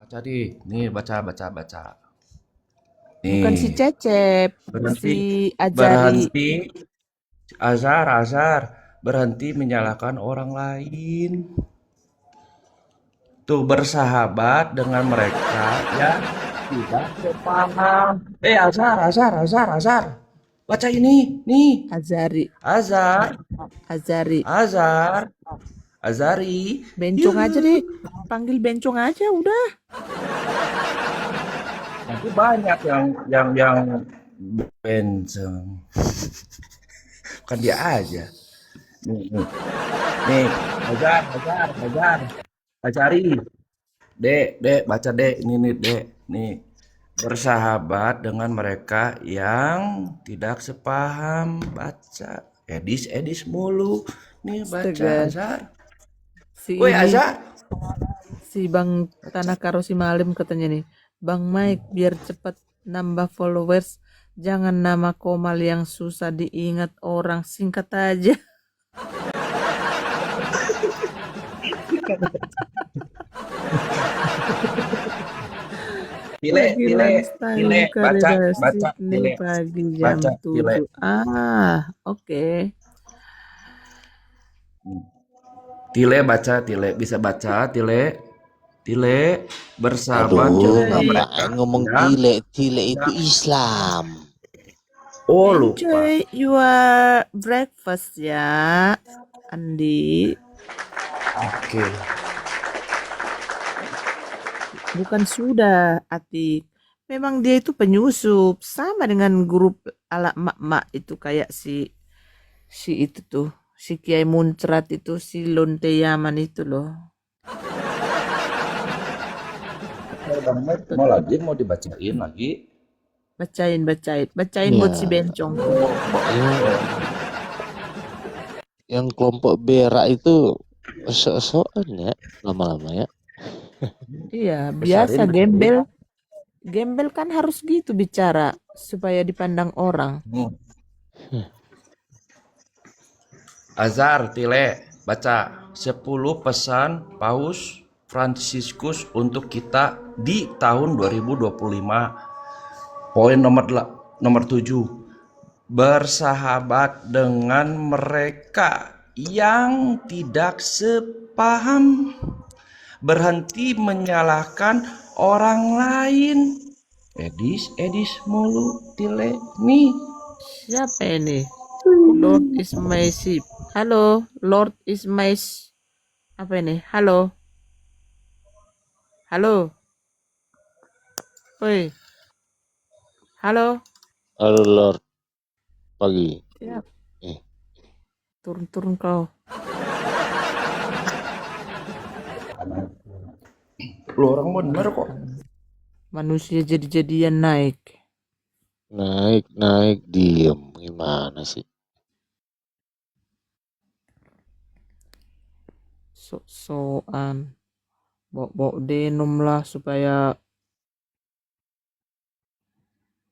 Jadi, nih baca. Bukan si Nih, Cecep, si berhenti, Ajari. berhenti, Azar, berhenti menyalahkan orang lain. Tuh bersahabat dengan mereka yang tidak sepaham. Azar. Baca ini, nih. Azari, Azar, Azari. Azar, Azari. Bencong aja deh. Yuh. Panggil bencong aja udah. Nanti banyak yang benceng. Kan dia aja. Nih. Nih, Azar. Azari. Dek, baca dek. Ini nih, dek. Nih, bersahabat dengan mereka yang tidak sepaham. Baca. Edis mulu. Nih, baca Astaga. Azar. Si Woi, ini, Azar. si Bang Tanah Karo si Malim katanya nih. Bang Mike, biar cepat nambah followers. Jangan nama Komal yang susah diingat orang. Singkat aja. Tile, Lagi tile, tile, lunchtime baca, Karena baca, Sydney tile, pagi jam baca, tile. 7. Oke. Tile baca, tile bisa baca, tile, tile bersahabat Aduh, dengan Enjoy, mereka ngapain ngomong yang tile? Tile itu tidak. Islam. Oh lupa. enjoy your breakfast ya, Andi. Oke. Bukan sudah, Atik. Memang dia itu penyusup, sama dengan grup ala mak-mak itu kayak si itu tuh, si Kiai Muncrat itu, si Lonte Yaman itu loh. Bang Mike mau lagi mau dibacain lagi. Bacain buat si Ya, Bencong. yang yang kelompok berak itu sok-sokan ya lama-lama ya. Iya, biasa Besarin. gembel. Gembel kan harus gitu bicara supaya dipandang orang. Hmm. Azar, tile baca 10 pesan Paus Fransiskus untuk kita di tahun 2025. Poin nomor 7. Bersahabat dengan mereka yang tidak sepaham. Berhenti menyalahkan orang lain. Edis mulu tile nih. Siapa ini? Lord is my sheep. Halo, Lord is my apa ini? Halo. Halo. Woi. Halo. Halo Lord, pagi. Siap. Eh, Turun kau. Lu orang bener kok. Manusia jadi-jadian naik. naik diem gimana sih? Sok-sokan. Bawa denom lah supaya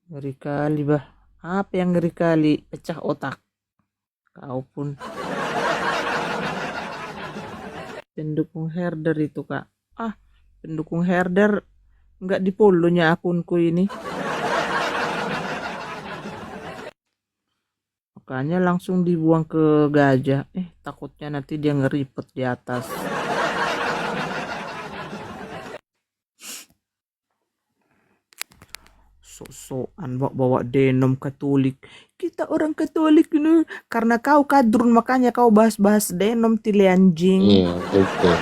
ngeri kali bah. Apa yang ngeri kali? Pecah otak. Kau pun pendukung herder itu kak. Pendukung herder nggak di follow-nya akunku ini. Makanya langsung dibuang ke gajah. Takutnya nanti dia ngeripet di atas. Sok-sokan bawa denom Katolik. Kita orang Katolik ini. Karena kau kadrun makanya kau bahas-bahas denom tili anjing. Iya betul.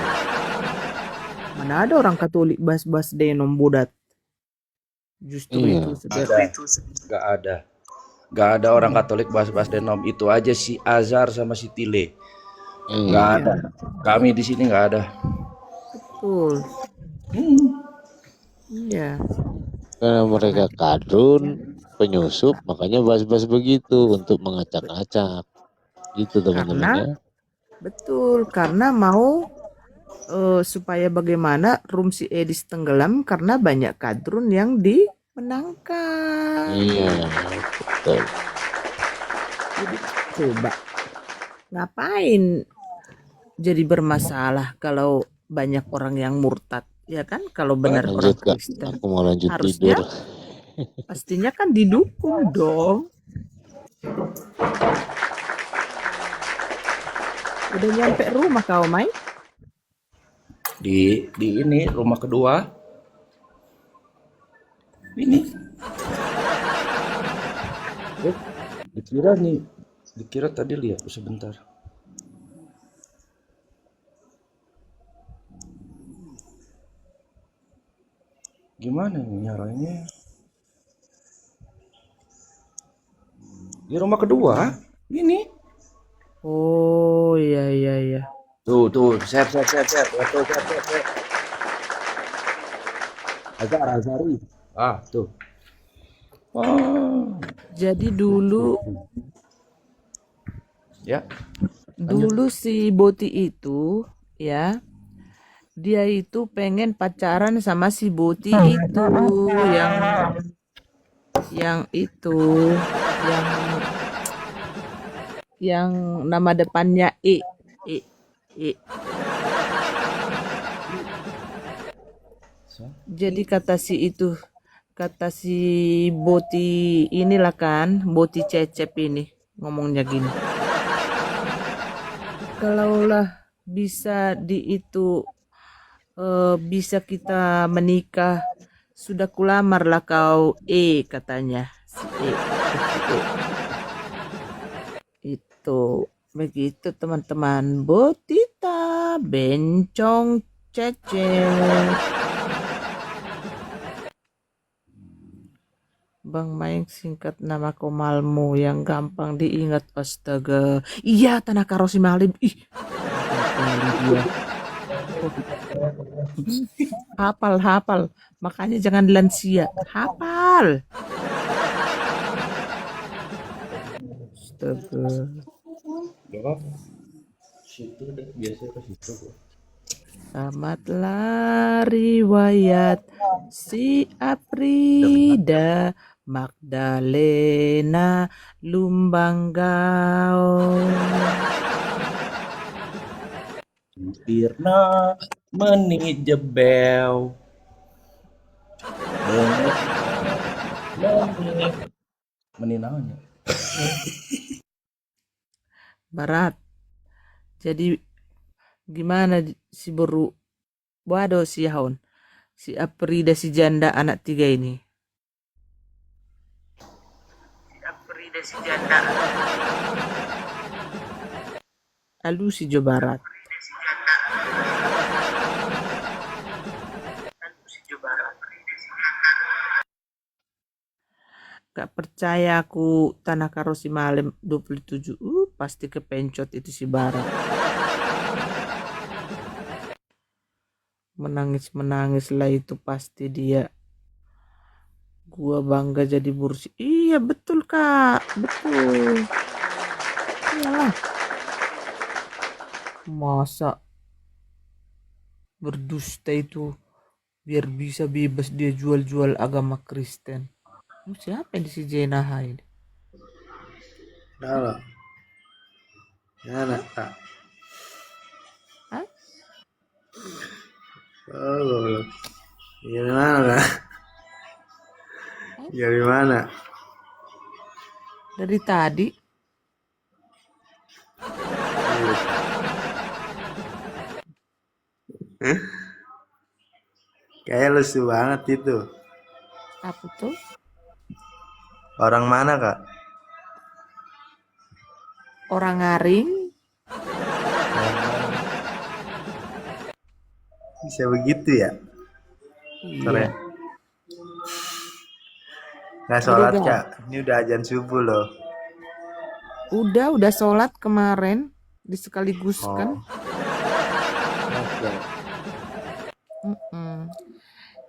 Mana ada orang Katolik bahas-bahas denom bodat. Justru Iya. itu saudara. Gak ada orang Katolik bahas-bahas denom. Itu aja si Azar sama si Tile. Gak Iya. ada. Kami di sini gak ada. Betul. Iya. Karena mereka kadrun, penyusup, makanya bahas-bahas begitu untuk mengacak-acak. Gitu teman-teman ya. Betul, karena mau supaya bagaimana room si Edis tenggelam karena banyak kadrun yang dimenangkan. Iya, betul. Jadi coba ngapain jadi bermasalah kalau banyak orang yang murtad. Ya kan, kalau benar orang Lanjut Kak, Kristen aku mau lanjut harusnya tidur. pastinya kan didukung dong. Udah nyampe rumah kau, Mai? Di ini rumah kedua. Ini. Dikira nih. Dikira tadi lihat sebentar. Gimana nih nyaranya? Di rumah kedua. Ini. Oh, iya. Tuh, set. Betul, set. Azari. Ah, tuh. Oh, Jadi dulu ya, lanjut. si Boti itu ya, dia itu pengen pacaran sama si Boti itu yang itu yang yang nama depannya E. E. Jadi kata si Boti inilah kan, Boti Cecep ini ngomongnya gini. Kalaulah bisa bisa kita menikah, sudah kulamarlah kau katanya si E. Itu begitu teman-teman. Botita bencong Cecep. Bang Maeng, singkat nama Komalmu yang gampang diingat. Astaga. Iya, Tanaka Rossi Malim. Ih. Dia. Hafal. Makanya jangan lansia. Hafal. Astaga. Situ deh, biasa ke situ. Tamatlah riwayat si Aprida Magdalena Lumbanggau. Sempirna menit jebel. Menit naonnya? Barat. Jadi gimana si Beru? Waduh si Haun. Si Aprida si janda anak 3 ini. Lalu si Jawa Barat. Gak percaya aku Tanaka Rossi Malam 27. Pasti kepencot itu si Barat. Menangis lah itu pasti dia. Gua bangga jadi bursi. Iya betul Kak. Betul. Iyalah. Masa berdusta itu biar bisa bebas dia jual-jual agama Kristen. Siapa yang di si Jenaha ini? Halo. Gimana, Kak? Hah? Oh, gimana, Kak? Gimana? Dari tadi Kayak lucu banget itu. apa tuh? Orang mana, Kak? Orang ngaring. Bisa begitu ya? Keren. Iya. Nggak sholat, Udah, Kak. Ini udah azan subuh loh. Udah sholat kemarin disekaliguskan.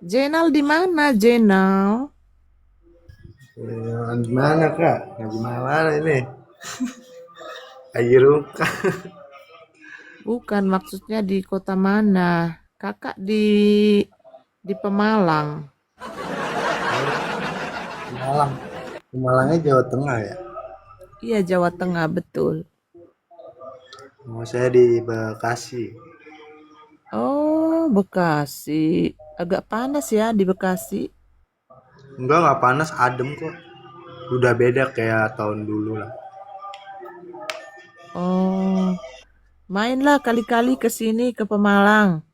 Jenal di mana Jenal? Di mana, Kak? Ngaji mana ini? Lagi ruka. Bukan, maksudnya di kota mana? Kakak di Pemalang. Malang. Malangnya Jawa Tengah ya? Iya, Jawa Tengah, betul. Mau saya di Bekasi. Oh, Oh, Bekasi. Agak panas ya di Bekasi. Enggak panas, adem kok. Udah beda kayak tahun dulu lah. Oh, mainlah kali-kali ke sini ke Pemalang.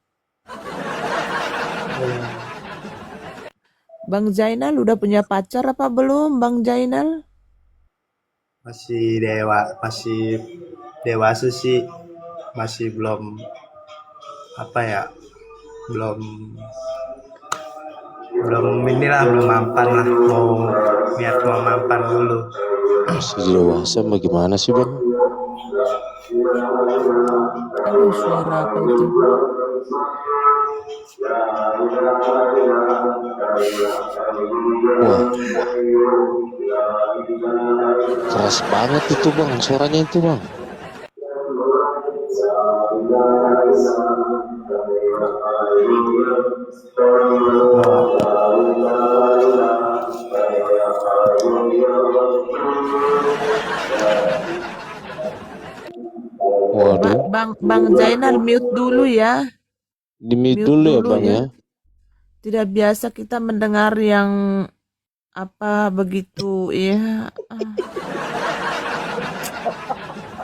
Bang Zainal udah punya pacar apa belum, Bang Zainal? Masih dewasa sih, masih belum apa ya, belum belum inilah, belum mampan lah, mau mampan dulu. Masih dewasa bagaimana sih bang? Aduh, suara apa itu? Wah, keras banget itu bang, suaranya itu bang. Waduh, Bang Zainal mute dulu ya. di mute Mute dulu ya dulu bang ya. ya. Tidak biasa kita mendengar yang apa begitu ya.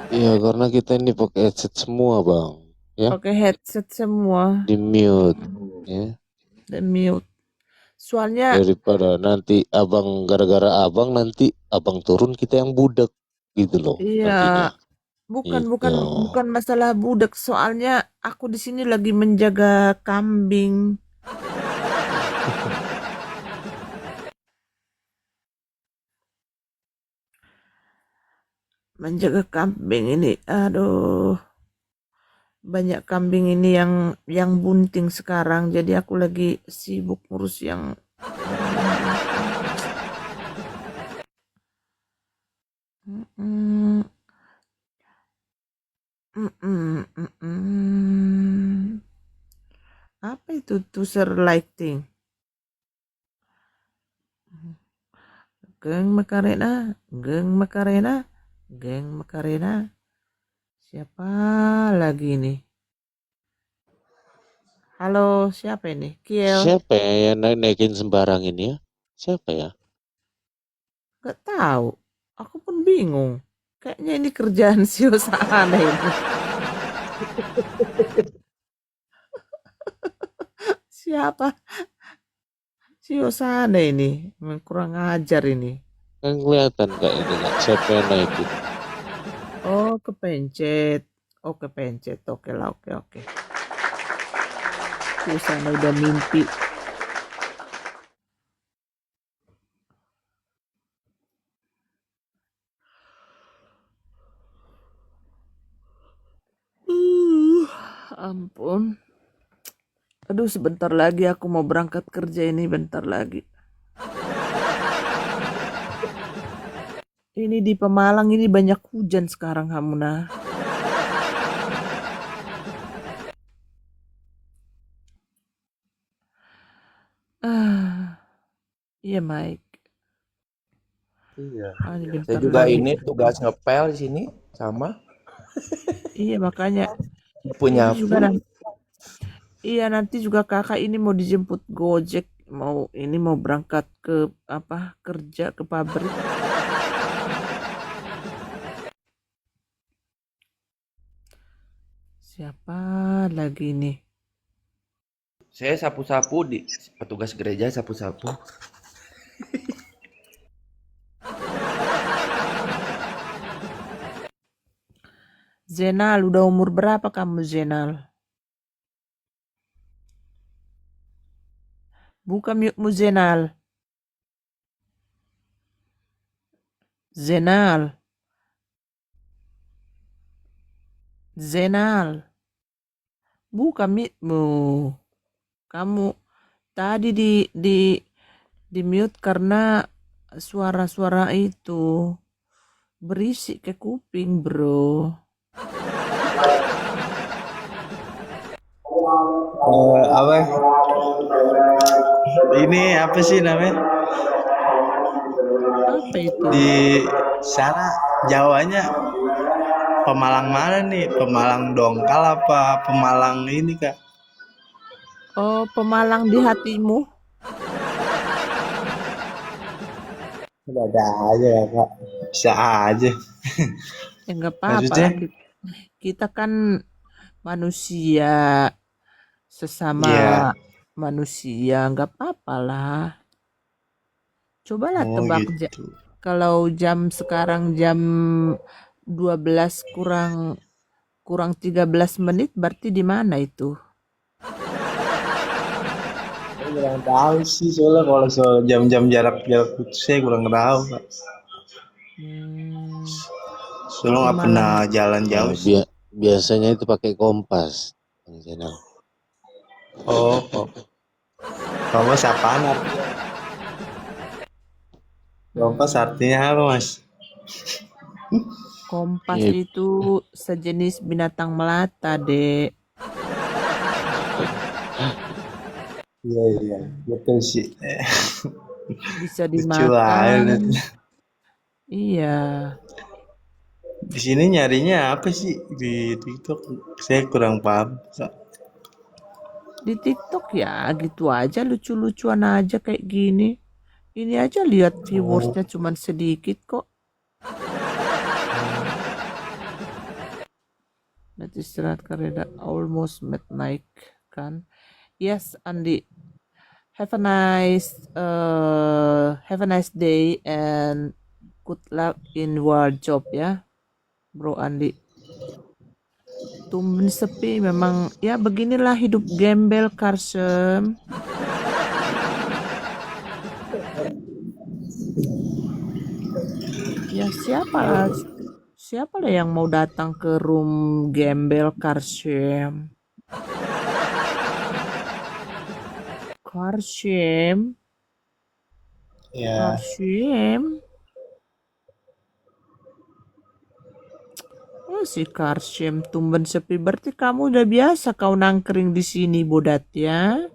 Iya karena kita ini pakai headset semua bang, ya Pakai headset semua di mute, ya dan mute. Soalnya daripada nanti abang gara-gara abang nanti abang turun kita yang budak gitu loh nantinya. iya, bukan Itu. bukan masalah budak, soalnya aku di sini lagi menjaga kambing. Menjaga kambing ini, aduh. Banyak kambing ini yang bunting sekarang, jadi aku lagi sibuk ngurus yang Mm-mm. Mm-mm. Mm-mm. Apa itu tuser lighting? Geng Makarena, geng Makarena, geng Makarena. Siapa lagi nih? Halo, siapa ini? Kiel. Siapa ya yang naikin sembarang ini ya? Siapa ya? Gak tahu. Aku pun bingung. Kayaknya ini kerjaan si Osana ini. Siapa? Si Osana ini. Kurang ajar ini. Kan kelihatan kak ini kak. Siapa yang naikin? Oh, kepencet. Oh, kepencet. Oke lah, oke. Si Osana udah mimpi. Ampun. Aduh, sebentar lagi aku mau berangkat kerja ini, bentar lagi. Ini di Pemalang ini banyak hujan sekarang, Hamuna. Iya, Mike. Iya. Ini Saya bentar juga lagi. ini tugas ngepel di sini sama Iya, makanya punya ini juga nanti. Iya, nanti juga kakak ini mau dijemput Gojek, mau berangkat ke kerja ke pabrik. Siapa lagi nih? Saya sapu-sapu di petugas gereja sapu-sapu. Zenal, udah umur berapa kamu, Zenal? Buka mute-mu, Zenal. Zenal. Buka mute-mu. Kamu tadi di mute karena suara-suara itu berisik ke kuping, bro. Apa? Ini apa sih namanya? Apa itu? Di sana Jawanya Pemalang mana nih? Pemalang dongkal apa Pemalang ini kak? Oh, pemalang di hatimu. Ada aja ya kak, bisa aja. Ya nggak apa-apa Maksudnya, lah. Kita kan manusia, sesama ya, manusia, nggak apa-apa lah. Cobalah oh tebak gitu. kalau jam sekarang jam 12 kurang kurang 13 menit berarti di mana itu? Saya kurang tahu sih, soalnya kalau soal jam-jam jarak-jarak itu saya kurang tahu kak. Hmm, Soalnya di nggak pernah Malang. jalan Ya, jauh sih. biasanya itu pakai kompas, Bang Zainal. Oh, kok. Kompas apaan artinya? Kompas Hmm, artinya apa mas? kompas Iya, itu sejenis binatang melata, Dek. Iya iya, betul sih. Bisa Lucu aja. dimakan. Iya. Di sini nyarinya apa sih di TikTok? Saya kurang paham kak. Di TikTok ya gitu aja lucu-lucuan aja kayak gini. Ini aja lihat Oh, viewersnya cuman sedikit kok. That istirahat karena almost midnight kan. Yes, Andi. Have a nice day and good luck in your job ya, Bro Andi. Tumben sepi memang ya beginilah hidup gembel Karsem. Ya siapa lah yang mau datang ke room gembel Karsem? Karsem, ya. Karsem. Oh, si Karsem tumben sepi berarti kamu udah biasa kau nangkring di sini bodat ya.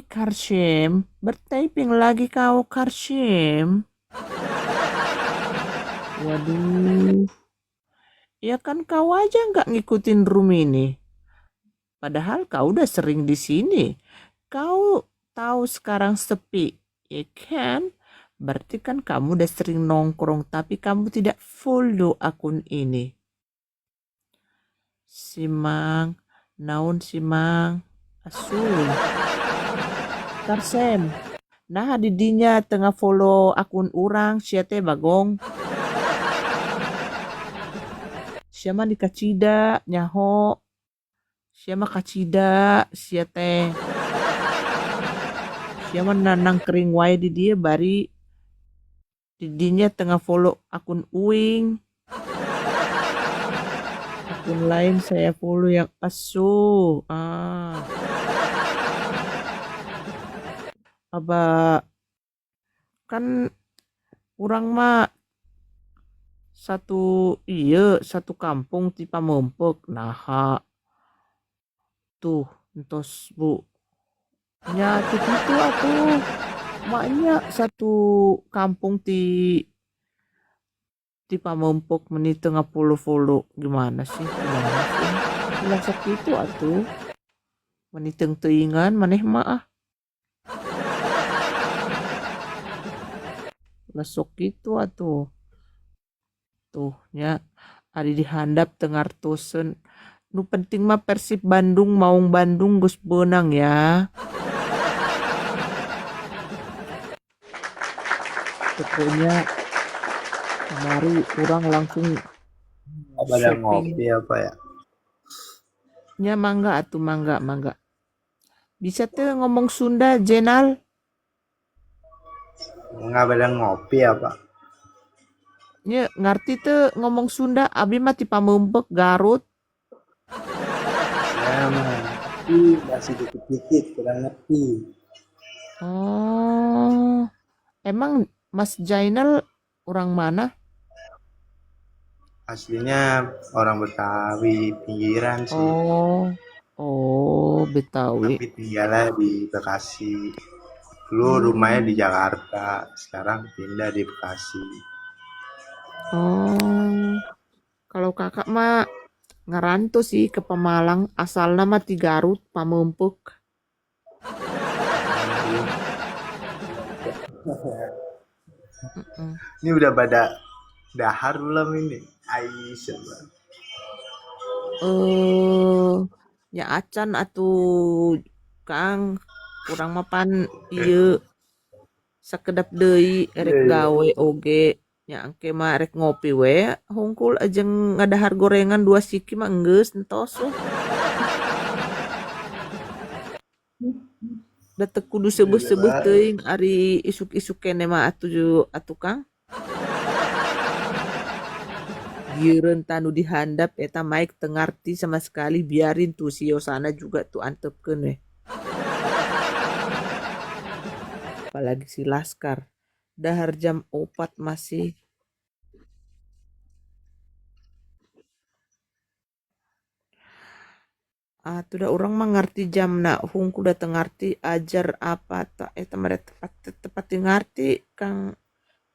Karsem, bertyping lagi kau Karsem. Waduh, ya kan kau aja nggak ngikutin room ini. Padahal kau udah sering di sini. Kau tahu sekarang sepi, ya kan? Berarti kan kamu udah sering nongkrong tapi kamu tidak follow akun ini. Simang, naon simang, asul. Karsem, nah didinya tengah follow akun orang siate bagong. Siapa dikacida nyaho. Siapa kacida siate. Siapa nanang kering wae di dia bari didinya tengah follow akun uing. Akun lain saya follow yang asu. Aba kan orang mah satu kampung tipe mempek nah tuh entos bu nyatu itu aku maknya satu kampung ti pamempok meni tengah puluh gimana sih lasak itu atuh meni teng teuingan maneh mah lasok itu atuh tuh nya ari dihandap tengar tosen nu penting mah Persib Bandung Maung Bandung Gus Benang ya pokoknya kemari orang langsung Apa ada shopping ngopi apa ya? nya mangga atuh mangga bisa tuh ngomong Sunda Jenal Nggak ada ngopi apa? nya ngerti tuh ngomong Sunda abi mah ti pameumpek Garut Ya mah, tapi masih dikit-dikit kurang ngerti. oh emang Mas Jainal orang mana Aslinya orang Betawi pinggiran sih, oh Betawi tapi tinggalnya di Bekasi. Dulu rumahnya di hmm. Jakarta, sekarang pindah di Bekasi. Oh Kalau kakak mah ngerantau sih ke Pemalang, asal nama ti Garut, Pamempek. Mm-mm. Ini udah pada dahar belum ini? Aisyah. Eh, ya acan atuh Kang kurang mapan iya sakedap deui Iya, erek iya. gawe oge nya engke mah rek ngopi we hungkul ajeng ngadahar gorengan dua siki mah enggeus entos we. Da teu kudu seubeuh-seubeuh Iya, teuing ari isuk-isuk keneh mah atuh Kang. Gieureun tanu dihandap eta Mike teu ngarti sama sekali biarin tuh si Yosana juga tuh antepkeun we. Apalagi si Laskar. Dahar jam 4 masih tuh da urang mah ngarti jamna hungkul da teu ngarti ajar apa ta eta mah da tepat tepat teu ngarti Kang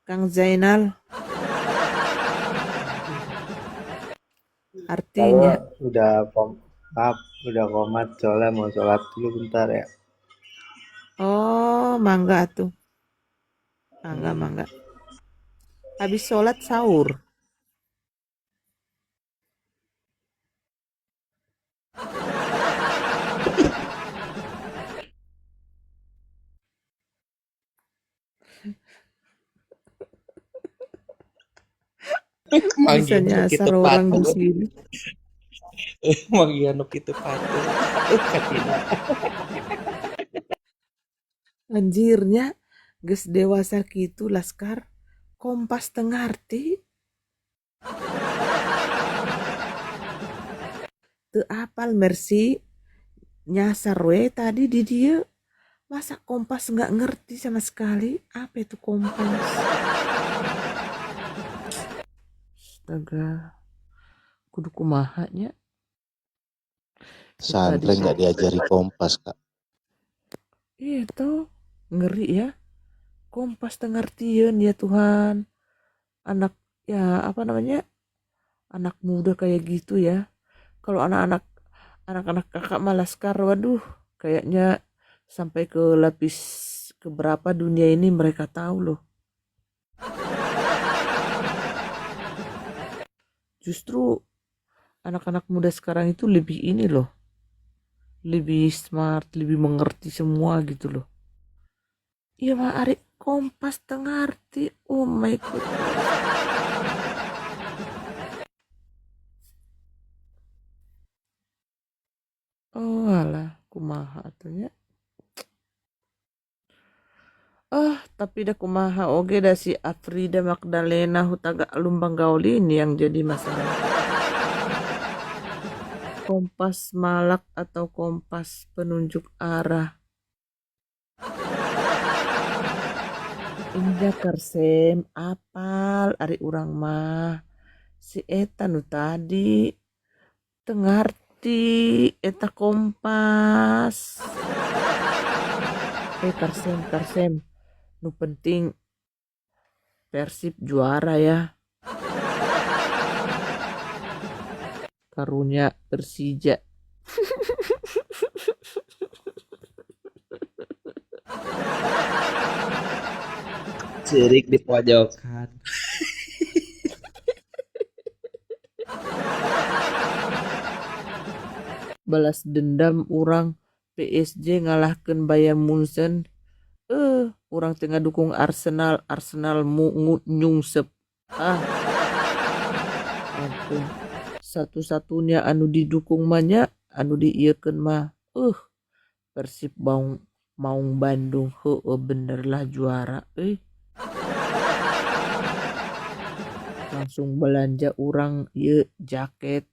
Kang Zainal kalau artinya. udah maaf, udah komat soalnya mau sholat dulu bentar ya. Oh, mangga tuh. Mangga mangga. Habis sholat sahur. Bisa Manggil nu nyasar kitu orang di patut. sini. Manggil nu kitu patut. Katina. Anjirnya geus dewasa gitu Laskar. Kompas teu ngarti. Teu apal Mercy. Nyasar we tadi di dia. Masa Kompas nggak ngerti sama sekali? Apa itu Kompas? Astaga. Kudu kumahanya. Santri nggak diajari Kompas, Kak. Iya toh. Ngeri ya. Kompas teu ngartieun ya Tuhan. Anak ya apa namanya? Anak muda kayak gitu ya. Kalau anak-anak kakak mah Laskar, waduh, kayaknya sampai ke lapis keberapa dunia ini mereka tahu loh. Justru anak-anak muda sekarang itu lebih ini loh, lebih smart, lebih mengerti semua gitu loh. Iya mah Ari Kompas tengah arti, oh my god. Oh alah, kumaha atunya. Tapi dah kumaha oge dah si Afrida Magdalena Hutaga Lumbang Gaulin yang jadi masalah. Kompas malak atau kompas penunjuk arah. Indah Karsem apal ari urang mah. Si eta nu tadi tengarti eta kompas. Karsem. Nu penting Persib juara ya. Karunya Persija. Sirik di pojokan. Balas dendam orang PSG ngalahkan Bayern Munchen. Orang tengah dukung Arsenal nyungsep. Ampun. Satu-satunya anu didukung mahnya anu diieukeun mah. Persib Maung Bandung. Bener lah juara. Langsung belanja orang jaket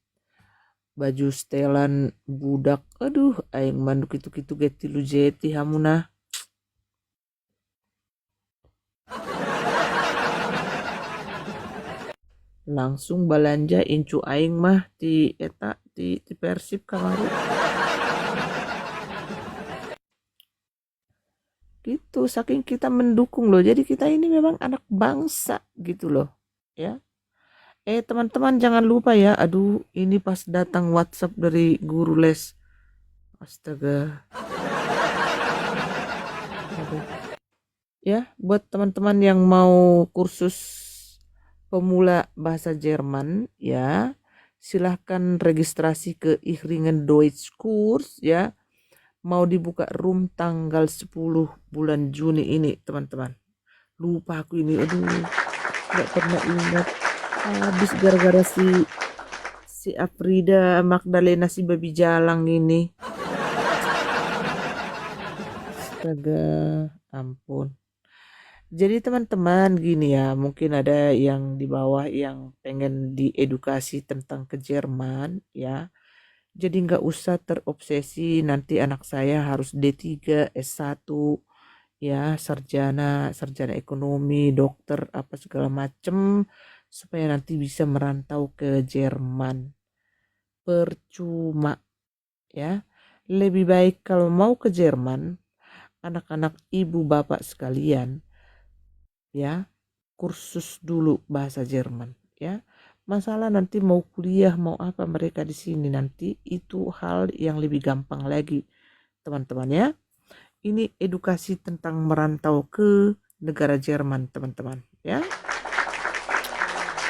baju setelan budak. Aduh aing manduk itu ge 3 jeti hamunah. Langsung belanja incu aing mah ti eta ti Persib kamari. Gitu saking kita mendukung loh. Jadi kita ini memang anak bangsa gitu loh. Ya. Teman-teman jangan lupa ya. Aduh, ini pas datang WhatsApp dari guru les. Astaga. Aduh. Ya, buat teman-teman yang mau kursus pemula bahasa Jerman ya, silahkan registrasi ke Ichringen Deutsch Kurs ya. Mau dibuka room tanggal 10 bulan Juni ini, teman-teman. Lupa aku ini, aduh, nggak pernah ingat. Habis gara-gara si Afrida Magdalena si babi jalang ini. Astaga, ampun. Jadi teman-teman gini ya, mungkin ada yang di bawah yang pengen diedukasi tentang ke Jerman ya. Jadi nggak usah terobsesi nanti anak saya harus D3, S1 ya, sarjana ekonomi, dokter apa segala macem supaya nanti bisa merantau ke Jerman. Percuma ya. Lebih baik kalau mau ke Jerman, anak-anak ibu bapak sekalian ya, kursus dulu bahasa Jerman ya. Masalah nanti mau kuliah mau apa mereka di sini nanti itu hal yang lebih gampang lagi, teman-teman ya. Ini edukasi tentang merantau ke negara Jerman, teman-teman ya.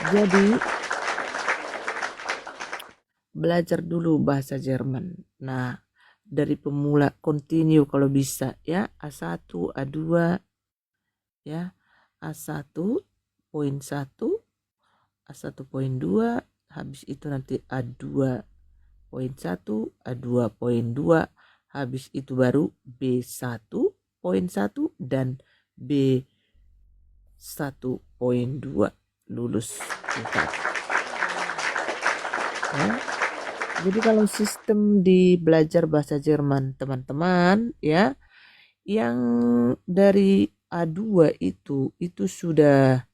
Jadi belajar dulu bahasa Jerman. Nah, dari pemula continue kalau bisa ya, A1, A2 ya. A1.1, A1.2, habis itu nanti A2.1, A2.2, habis itu baru B1.1 dan B1.2 lulus tingkat. Ya. Jadi kalau sistem di belajar bahasa Jerman teman-teman ya, yang dari A2 itu sudah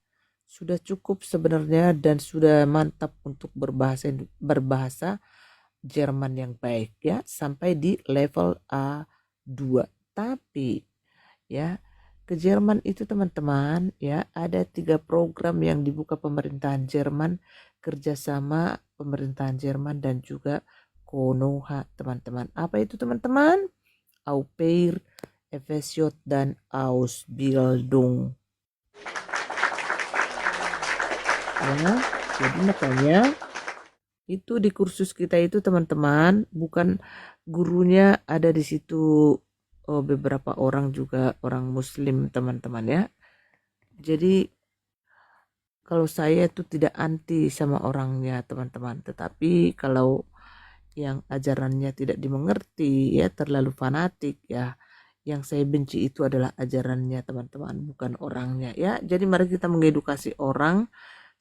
cukup sebenarnya dan sudah mantap untuk berbahasa Jerman yang baik ya, sampai di level A2. Tapi ya, ke Jerman itu teman-teman ya, ada 3 program yang dibuka pemerintahan Jerman, kerjasama pemerintahan Jerman dan juga Konoha, teman-teman. Apa itu teman-teman? Au pair, FSJ dan Ausbildung. Ya, jadi makanya itu di kursus kita itu teman-teman, bukan gurunya ada di situ beberapa orang juga orang muslim teman-teman ya. Jadi kalau saya itu tidak anti sama orangnya teman-teman, tetapi kalau yang ajarannya tidak dimengerti ya, terlalu fanatik ya, yang saya benci itu adalah ajarannya teman-teman, bukan orangnya ya. Jadi mari kita mengedukasi orang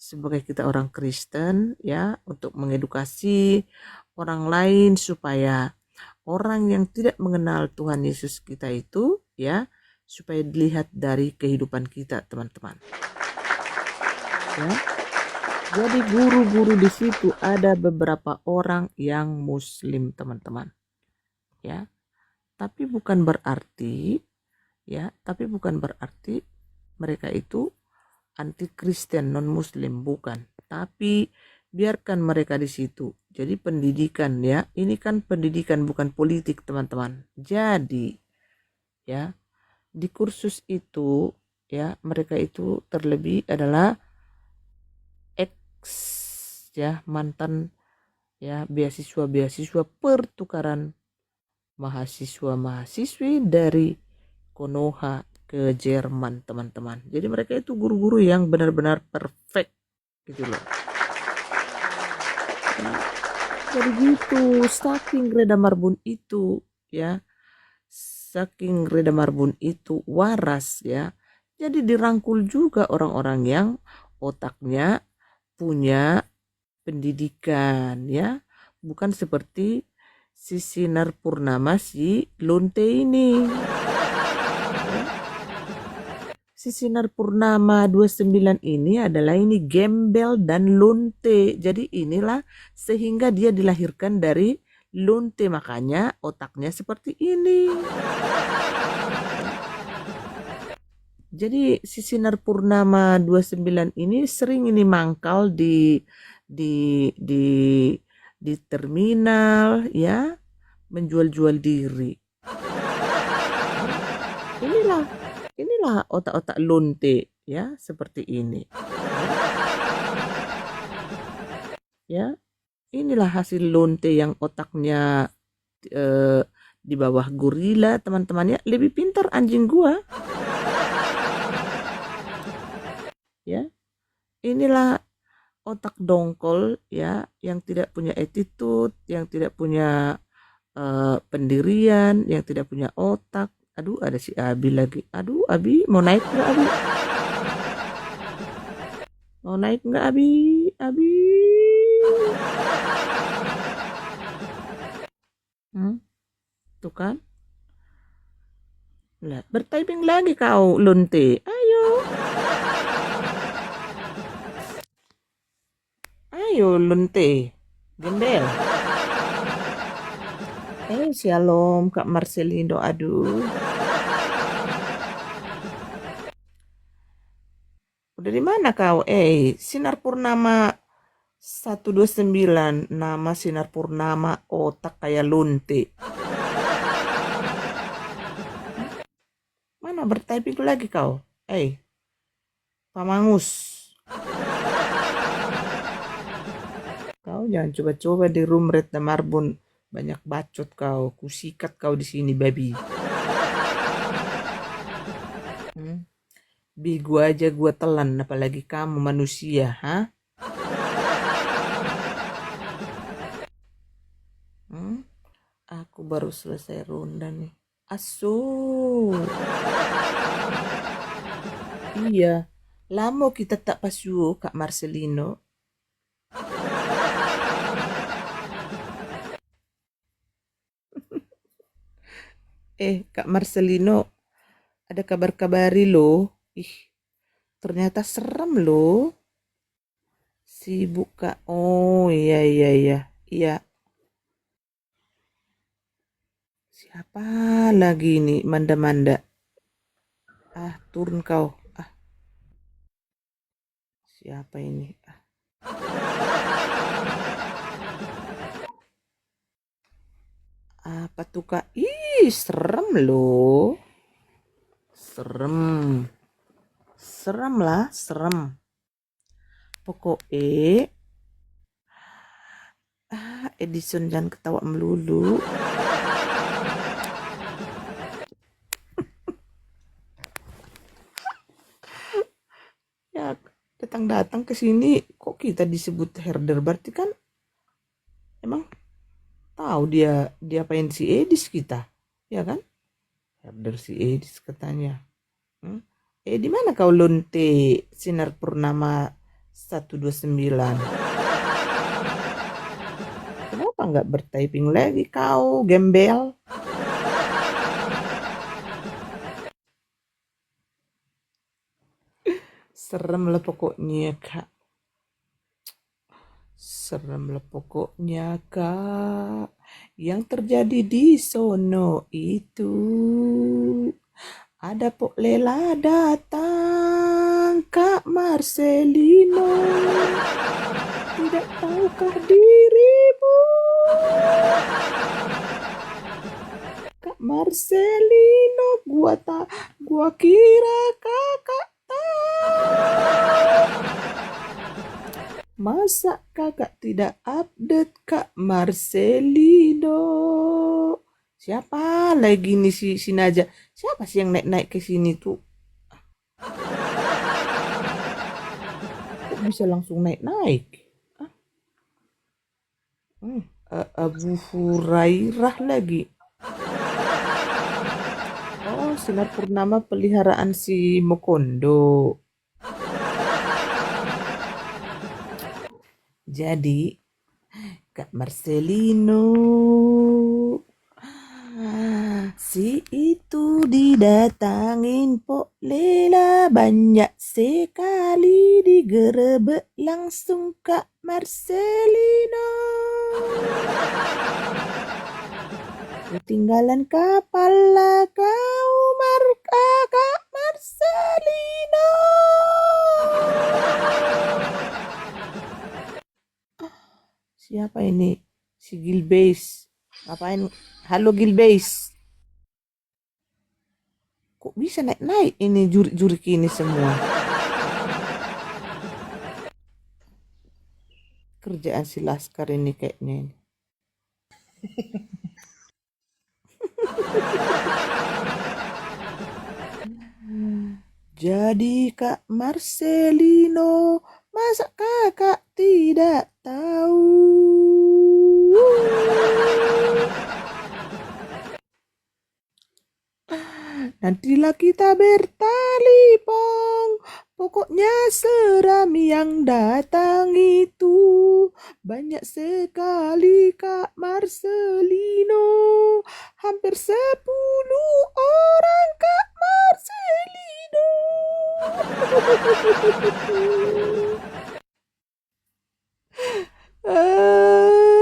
sebagai kita orang Kristen ya, untuk mengedukasi orang lain supaya orang yang tidak mengenal Tuhan Yesus kita itu ya, supaya dilihat dari kehidupan kita teman-teman ya. Jadi guru-guru di situ ada beberapa orang yang muslim teman-teman ya, tapi bukan berarti mereka itu anti Kristen, non muslim, bukan. Tapi biarkan mereka di situ. Jadi pendidikan ya, ini kan pendidikan bukan politik teman-teman. Jadi ya, di kursus itu ya, mereka itu terlebih adalah ya, mantan ya, beasiswa pertukaran mahasiswa-mahasiswi dari Konoha ke Jerman teman-teman. Jadi mereka itu guru-guru yang benar-benar perfect gitu loh. Ya, jadi gitu, saking Reda Marbun itu ya, saking Reda Marbun itu waras ya. Jadi dirangkul juga orang-orang yang otaknya punya pendidikan ya, bukan seperti si Sinar Purnama si Lonte ini. Si Sinar Purnama 29 ini adalah ini gembel dan lonte. Jadi inilah sehingga dia dilahirkan dari lonte, makanya otaknya seperti ini. Jadi si Sinar Purnama 29 ini sering ini mangkal di di terminal ya, menjual-jual diri. Inilah inilah otak-otak lonte ya, seperti ini. Ya, inilah hasil lonte yang otaknya eh, di bawah gorila, teman-temannya lebih pintar anjing gua ya. Inilah otak dongkol ya, yang tidak punya attitude, yang tidak punya pendirian, yang tidak punya otak. Aduh, ada si Abi lagi. Aduh, Abi mau naik nggak Abi? Mau naik nggak Abi? Abi. Tuh kan? Lah, bertyping lagi kau, lonte. Ayo. Ayo, lonte. Gembel. Shalom Kak Marcelino. Aduh. Udah di mana kau? Sinar Purnama 129, nama Sinar Purnama, otak kayak lonte. Mana bertyping lagi kau? Pamangus. Kau jangan coba-coba di room Red Marbun, banyak bacot kau. Kusikat kau di sini, babi. Gua aja gua telan, apalagi kamu manusia, ha? Aku baru selesai ronda nih. Asu. Iya, lama kita tak pasu Kak Marcelino. Kak Marcelino, ada kabar-kabari lo. Ternyata serem lo. Sibuk Kak. Oh iya. Iya. Siapa lagi nih manda-manda? Turun kau. Siapa ini? Apa tuh Kak? Serem loh. Serem lah, serem. Pokoknya Edison jangan ketawa melulu. Ya, datang-datang ke sini kok kita disebut herder, berarti kan emang tahu dia apain si Edis kita, ya kan? Herder si Edis katanya. Di mana kau lonte Sinar Purnama 129? Kenapa nggak bertyping lagi kau, gembel? Serem lah pokoknya Kak. Serem lah pokoknya Kak. Yang terjadi di sono itu. Ada Pok Lela datang, Kak Marcelino. Tidak tahukah dirimu? Kak Marcelino, gua kira kakak tahu. Masa kakak tidak update Kak Marcelino? Siapa lagi nih si Naja? Siapa sih yang naik-naik ke sini tuh? Kok bisa langsung naik-naik? Abu Hurairah lagi. Oh, Sinar Purnama peliharaan si Mokondo. Jadi, Kak Marcelino, si itu didatangin Pok Lela, banyak sekali digerebek langsung Kak Marcelino. Ketinggalan kapal lah kau Kak Marcelino. Marcelino. Siapa ini? Si Gilbase. Ngapain? Halo Gilbase. Kok bisa naik-naik ini juri-juri ini semua? Kerjaan si Laskar ini kayaknya ini. Jadi Kak Marcelino, masa kakak tidak tahu? Nantilah kita bertali pong. Pokoknya seram yang datang itu. Banyak sekali Kak Marcelino. Hampir 10 orang Kak Marcelino.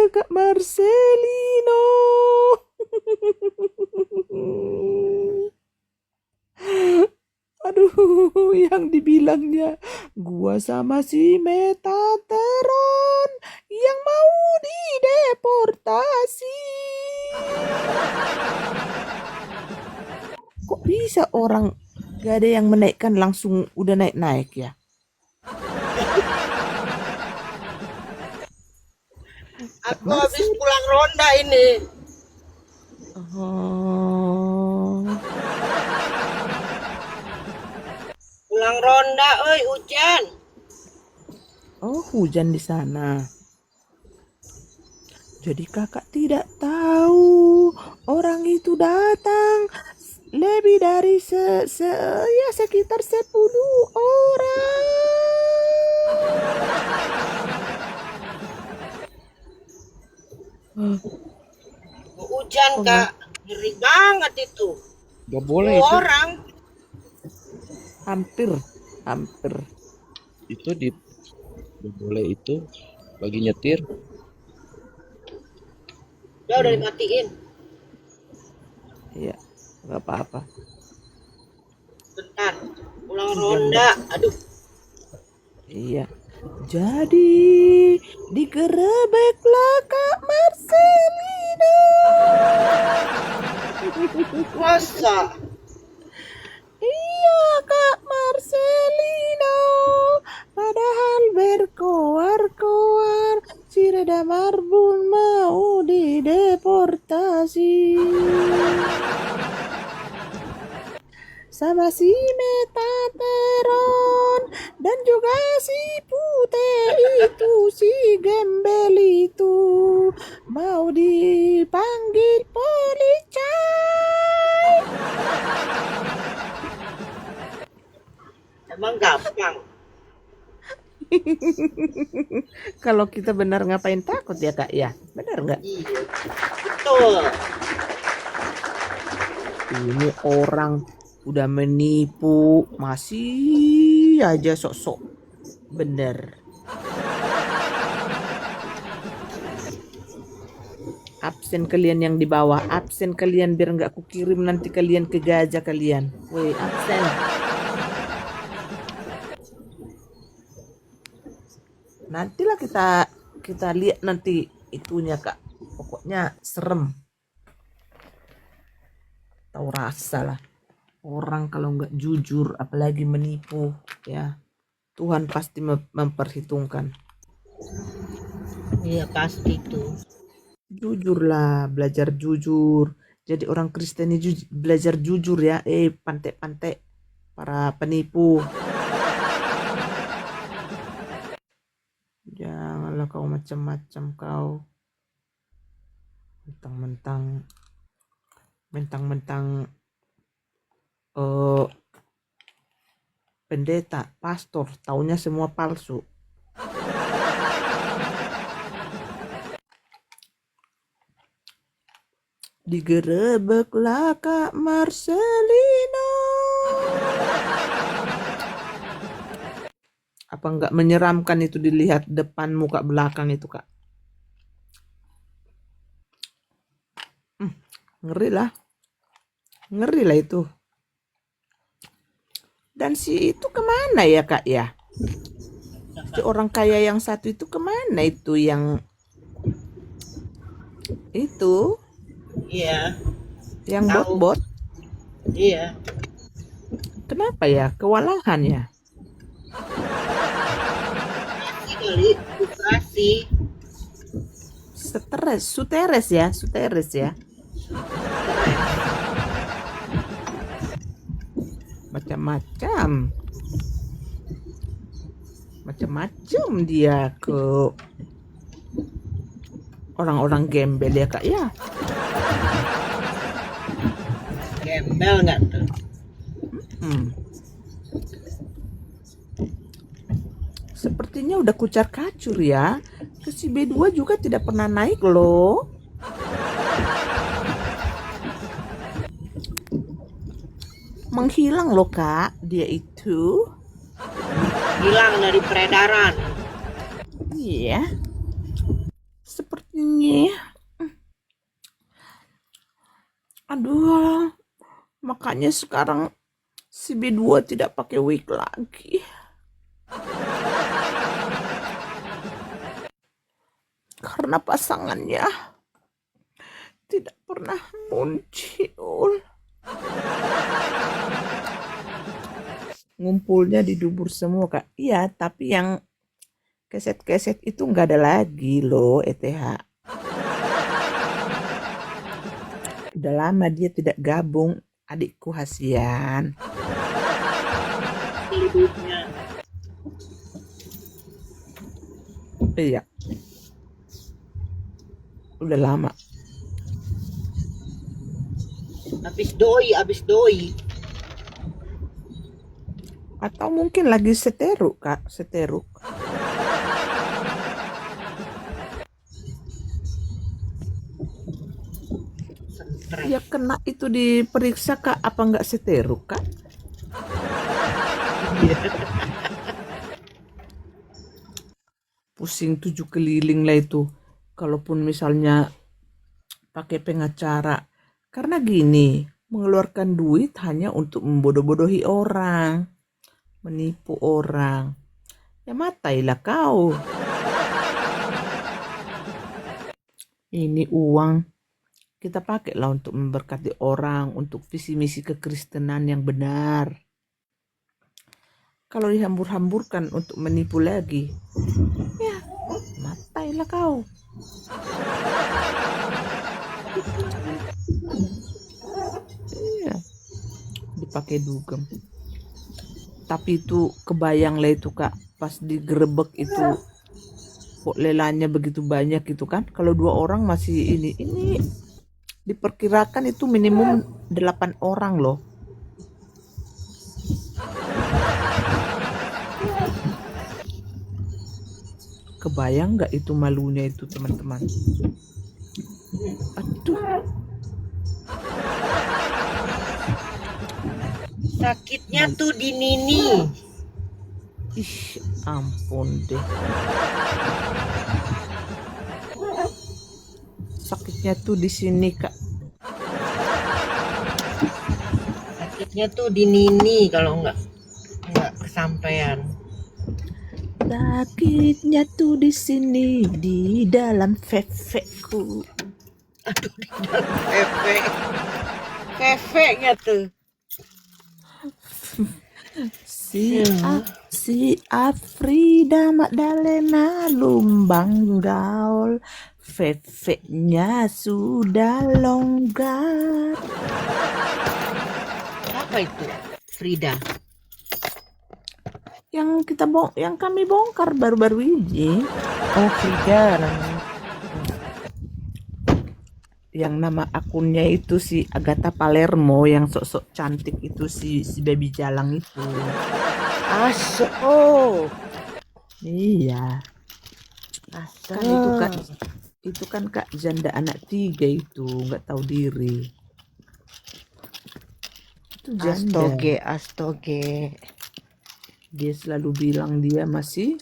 Kak Marcelino. Aduh, yang dibilangnya gua sama si Metatron yang mau dideportasi. Kok bisa orang gak ada yang menaikkan langsung udah naik-naik ya? Aku habis pulang ronda ini. Oh, Pulang ronda, oi hujan. oh hujan di sana. Jadi kakak tidak tahu orang itu datang lebih dari ya sekitar 10 orang. Hujan kak, ngeri banget itu. Gak boleh 10 itu. orang. Hampir. Itu gak boleh itu lagi nyetir. Ya udah dimatiin. Iya, nggak apa-apa. Bentar, pulang ronda. Aduh, Iya. Jadi digerebeklah Kak Marcelino. masa? Iya Kak Marcelino. Padahal berkoar-koar si Reda Marbun mau dideportasi. Sama si Metatron dan juga si Pute itu, si Gembel itu mau dipanggil polisi. Emang gampang. Kalau kita benar ngapain takut ya Kak ya? Benar nggak? Iya, betul. Ini orang udah menipu masih aja sok-sok bener. Absen kalian yang di bawah, absen kalian biar nggak aku kirim nanti kalian ke gajah kalian. Woi, absen. Nantilah kita lihat nanti itunya Kak. Pokoknya serem. Tahu rasa lah. Orang kalau nggak jujur apalagi menipu ya Tuhan pasti memperhitungkan. Iya pasti tuh. Jujurlah, belajar jujur. Jadi orang Kristen ini belajar jujur ya. Pantek-pantek para penipu. Janganlah kau macam-macam kau. Mentang-mentang pendeta, pastor, taunya semua palsu. Digerebeklah Kak Marcelino. Apa enggak menyeramkan itu dilihat depan muka belakang itu Kak? Ngeri lah itu. Dan si itu kemana ya Kak ya? Si orang kaya yang satu itu kemana itu yang itu Iya, yang tahu. bot-bot? Iya. Kenapa ya? Kewalahan ya? Frustrasi kali, frustrasi. Stres, suteres ya, suteres ya. Macam-macam. Macam-macam dia ke orang-orang gembel ya Kak ya. Gembel nggak tuh? Hmm. Sepertinya udah kucar kacur ya. Ke si B2 juga tidak pernah naik loh. Menghilang loh Kak, dia itu. Hilang dari peredaran. Iya. Sepertinya. Aduh. Makanya sekarang si B2 tidak pakai wig lagi. Karena pasangannya tidak pernah muncul. Ngumpulnya di dubur semua Kak. Iya, tapi yang keset-keset itu nggak ada lagi loh ETH. Udah lama dia tidak gabung. Adikku Hasian. Hidupnya. Iya. Udah lama. Habis doi. Atau mungkin lagi seteruk Kak, seteruk. Stres. Ya kena itu diperiksa Kak, apa nggak seteruk Kak? Pusing 7 keliling lah itu. Kalaupun misalnya pakai pengacara. Karena gini, mengeluarkan duit hanya untuk membodoh-bodohi orang. Menipu orang. Ya matailah kau. Ini uang kita pakailah untuk memberkati orang, untuk visi misi kekristenan yang benar. Kalau dihambur-hamburkan untuk menipu lagi, ya matailah kau. Iya, dipakai dugem. Tapi itu kebayang lah itu Kak, pas digerebek itu kok lelanya begitu banyak gitu kan. Kalau 2 orang masih ini diperkirakan itu minimum 8 orang loh. Kebayang nggak itu malunya itu teman-teman? Aduh, Sakitnya tuh di Nini. ih ampun deh. Sakitnya tuh di sini Kak. Sakitnya tuh di Nini kalau nggak kesampaian. Sakitnya tuh di sini di dalam fefekku. Aduh, di dalam Fefeknya tuh. Si Afrida Magdalena lumbang gaul, fefeknya sudah longgar. Apa itu? Frida. Yang kami bongkar baru-baru ini. Oh, Frida. Yang nama akunnya itu si Agatha Palermo, yang sok-sok cantik itu si baby jalang itu. Aso. Iya. Aso. Kan itu kan Kak janda anak 3 itu nggak tahu diri. Itu janda. Astoge. Dia selalu bilang dia masih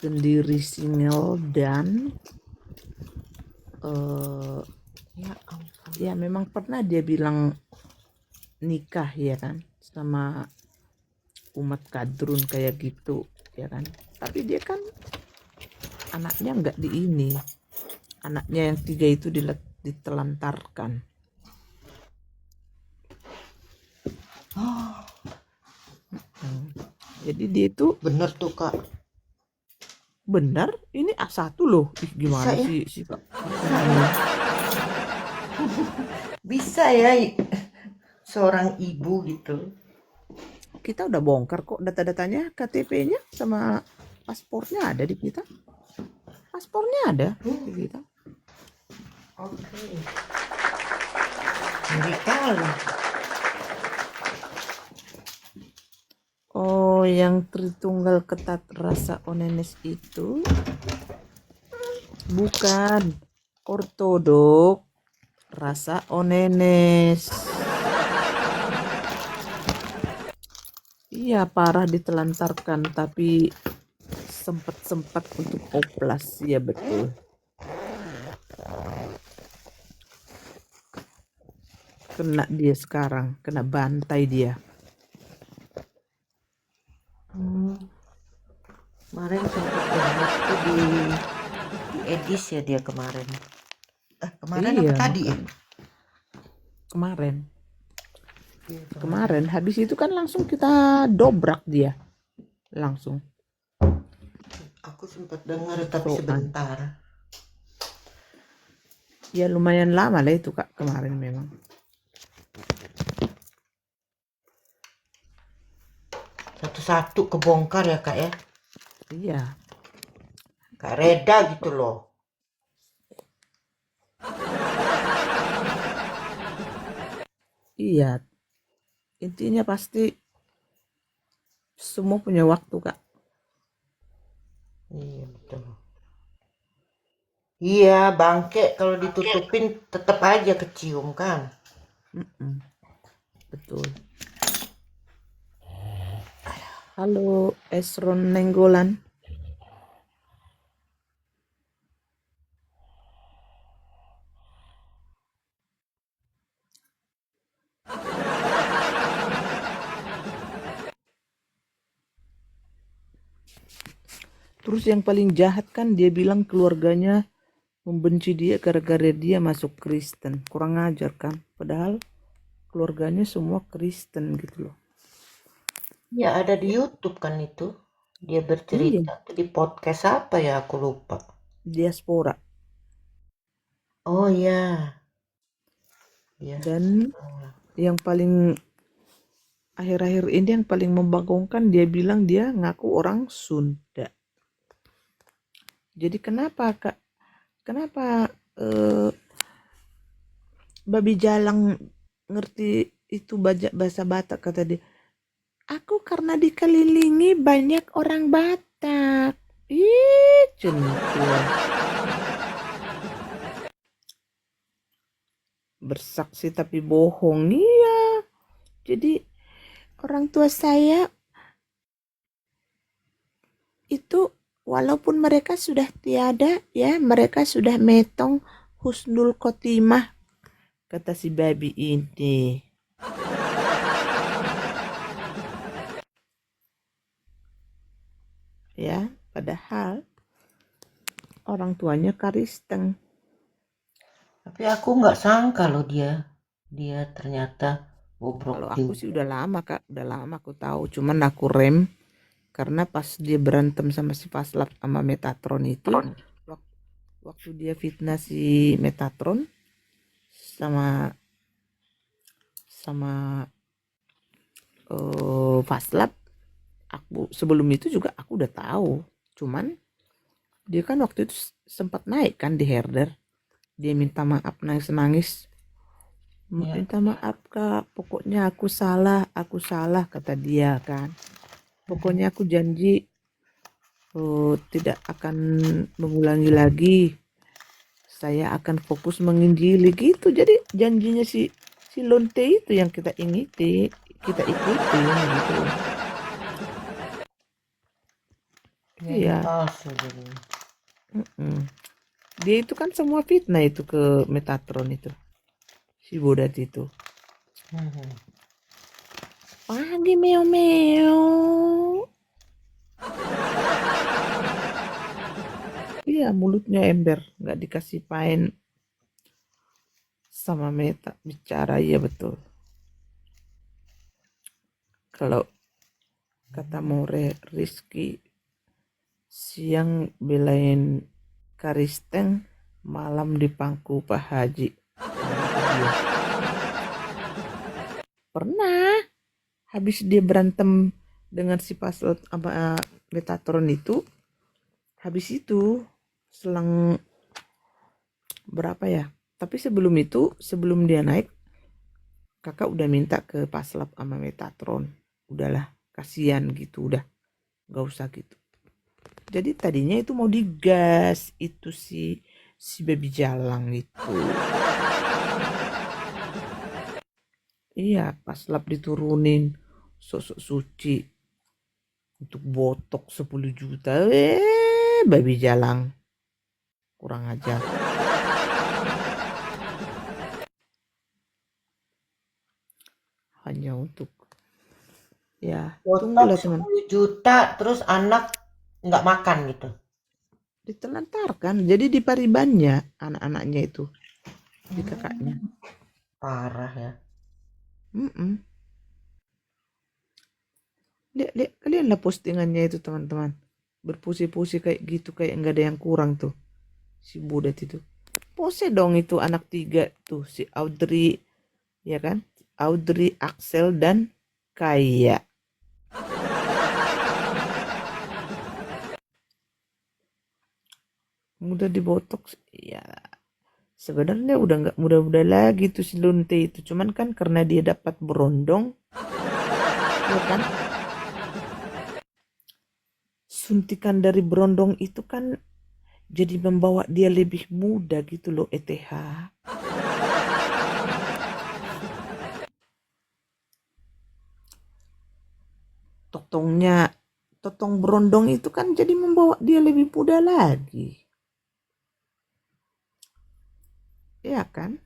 sendiri, single, dan Ya ampun. ya memang pernah dia bilang nikah ya kan sama umat kadrun kayak gitu, ya kan? Tapi dia kan anaknya nggak di ini, anaknya yang 3 itu ditelantarkan. Hmm. Jadi dia itu Bener tuh Kak. benar, ini A1 loh. Ih, gimana Bisa ya? sih Kak? Bisa ya seorang ibu gitu. Kita udah bongkar kok data-datanya, KTP-nya sama paspornya ada di kita. Paspornya ada di kita. Oke. Ngeri kali. Oh, yang Tritunggal ketat rasa onenes itu bukan ortodok rasa onenes. Iya, parah ditelantarkan tapi sempat untuk oplas, ya betul. Kena dia sekarang, kena bantai dia. Kemarin sempat banget tuh di edis ya dia kemarin. Kemarin Iya, apa tadi ya? Kemarin. Kemarin habis itu kan langsung kita dobrak dia. Langsung. Aku sempat dengar tapi Soan. sebentar. Ya lumayan lama lah itu Kak kemarin memang. Satu-satu kebongkar ya Kak ya. Iya. Kak Reda gitu loh. Iya. Intinya pasti semua punya waktu Kak. Iya betul. Iya bangke kalau ditutupin tetap aja kecium kan. Betul. Halo Esron Nenggolan. Terus yang paling jahat kan dia bilang keluarganya membenci dia gara-gara dia masuk Kristen. Kurang ajar kan? Padahal keluarganya semua Kristen gitu loh. Ya ada di YouTube kan itu. Dia bercerita tuh di podcast apa ya aku lupa. Diaspora. Oh iya. Iya. Dan yang paling akhir-akhir ini yang paling membagongkan dia bilang dia ngaku orang Sunda. Jadi kenapa Kak? Kenapa Babi Jalang ngerti itu bahasa Batak kata dia. Aku karena dikelilingi banyak orang Batak. Ih, centil. Bersaksi tapi bohong. Iya. Jadi orang tua saya itu walaupun mereka sudah tiada ya, mereka sudah metong husnul khotimah kata si babi ini. Ya, padahal orang tuanya Kristen. Tapi aku nggak sangka loh dia ternyata bobrok. Kalau aku sih udah lama Kak, udah lama aku tahu. Cuman aku rem karena pas dia berantem sama si Faslap sama Metatron itu, waktu dia fitnah si Metatron sama Faslap, aku sebelum itu juga aku udah tahu. Cuman dia kan waktu itu sempat naik kan di herder. Dia minta maaf nangis-nangis. Minta maaf Kak, pokoknya aku salah kata dia kan. Pokoknya aku janji tidak akan mengulangi lagi. Saya akan fokus menginjili gitu. Jadi janjinya si Lonte itu yang kita ikuti gitu. Iya. Dia itu kan semua fitnah itu ke Metatron itu. Si Bodat itu. Pagi meow-meow. Iya, mulutnya ember, nggak dikasih pain sama Meta bicara. Iya betul. Kalau kata More Rizky, siang belain Karisteng, malam dipangku Pak Haji. Iya. Pernah, habis dia berantem dengan si Paslot sama Metatron itu, habis itu selang berapa ya? Tapi sebelum itu, sebelum dia naik, kakak udah minta ke Paslap sama Metatron. Udahlah, kasihan gitu, udah gak usah gitu. Jadi tadinya itu mau digas itu si baby jalang itu. Iya, Paslap diturunin sosok suci untuk botok 10 juta. Baby jalang kurang ajar. Hanya untuk ya tunggulah Botok teman, 10 juta terus anak nggak makan gitu. ditelantarkan jadi di paribannya anak-anaknya itu di kakaknya. Parah ya. Mm-mm. Lihat kalian lah postingannya itu teman-teman, berpusi-pusi kayak gitu, kayak nggak ada yang kurang tuh si Budet itu. Pose dong itu anak 3 tuh, si Audrey, ya kan, Audrey, Axel dan Kaya. Mudah dibotok ya, sebenarnya udah nggak muda-muda lagi tuh si Lunte itu, cuman kan karena dia dapat berondong, ya kan, suntikan dari berondong itu kan jadi membawa dia lebih muda gitu loh, ETH. Totong berondong itu kan jadi membawa dia lebih muda lagi. Ya kan?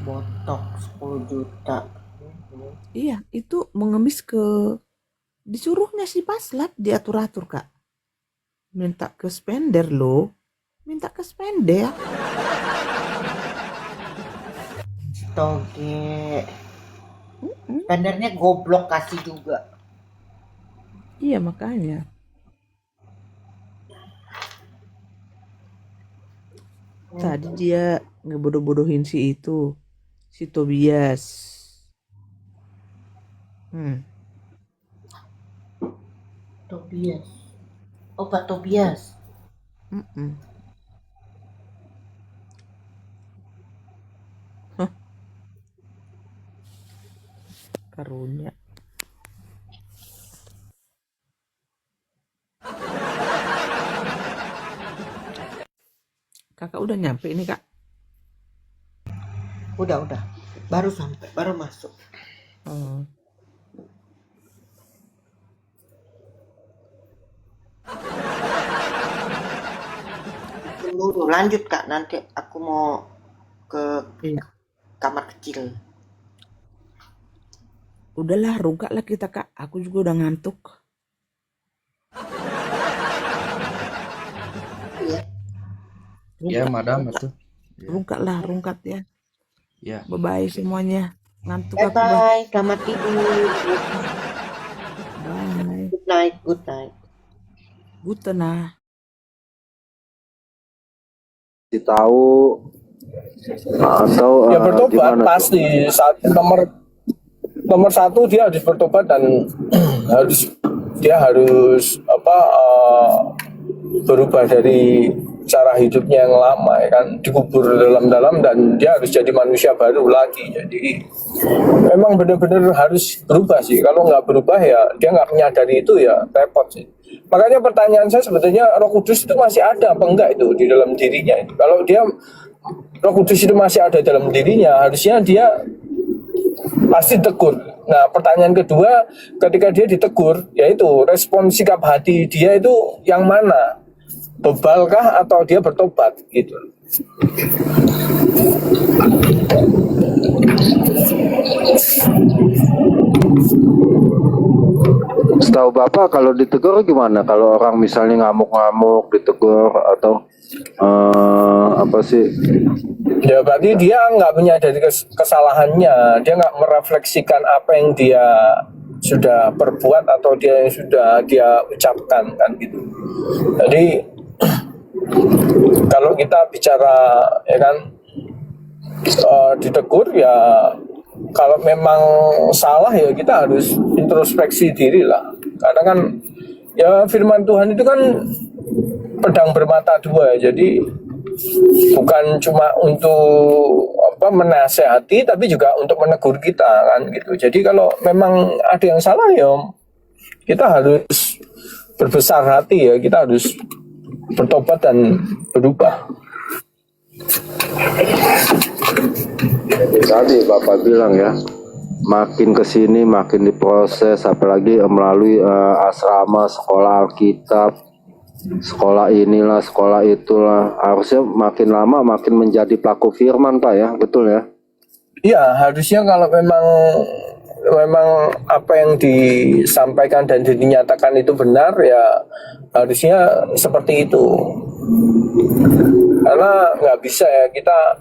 Botok 10 juta. Iya, itu mengemis ke, disuruhnya si Paslap diatur-atur kak. Minta ke spender loh. Minta ke spender. Toge. Spendernya goblok kasih juga. Iya makanya. Tadi dia ngebodoh-bodohin si itu, si Tobias. Tobias. Oh, Pak Tobias. Karunya. Kakak udah nyampe ini kak? Udah. Baru sampai, baru masuk. Dulu lanjut kak, nanti aku mau ke Iya. kamar kecil. Udahlah, rungkak lah kita kak. Aku juga udah ngantuk. Iya. Ya, madam itu. Rungkat ya. Ya. Bye-bye semuanya. Ngantuk aku dah. Bye, selamat tidur. Bye. Good night. Good night. Tahu atau Ya bertobat gimana tuh? pasti. Nomor satu dia harus bertobat dan harus berubah dari cara hidupnya yang lama, ya kan, dikubur dalam-dalam, dan dia harus jadi manusia baru lagi. Jadi memang benar-benar harus berubah sih. Kalau nggak berubah ya dia nggak menyadari itu, ya repot sih. Makanya pertanyaan saya sebetulnya Roh Kudus itu masih ada apa enggak itu di dalam dirinya itu. Kalau dia Roh Kudus itu masih ada dalam dirinya, harusnya dia pasti tegur. Nah, pertanyaan kedua, ketika dia ditegur, yaitu respon sikap hati dia itu yang mana? bebalkah atau dia bertobat gitu. Setahu Bapak kalau ditegur gimana? Kalau orang misalnya ngamuk-ngamuk ditegur atau apa sih? Ya berarti dia nggak menyadari kesalahannya, dia nggak merefleksikan apa yang dia sudah perbuat atau dia yang sudah dia ucapkan kan gitu. Jadi kalau kita bicara ya kan ditegur ya, kalau memang salah ya kita harus introspeksi diri lah. Karena kan ya firman Tuhan itu kan pedang bermata dua, jadi bukan cuma untuk menasehati tapi juga untuk menegur kita kan gitu. Jadi kalau memang ada yang salah ya kita harus berbesar hati ya, kita harus bertobat dan berubah. Tadi Bapak bilang ya, makin kesini makin diproses, apalagi melalui asrama, sekolah Alkitab, sekolah inilah, sekolah itulah, harusnya makin lama makin menjadi pelaku firman Pak ya, betul ya? Iya, harusnya kalau memang apa yang disampaikan dan dinyatakan itu benar ya harusnya seperti itu. Karena nggak bisa ya kita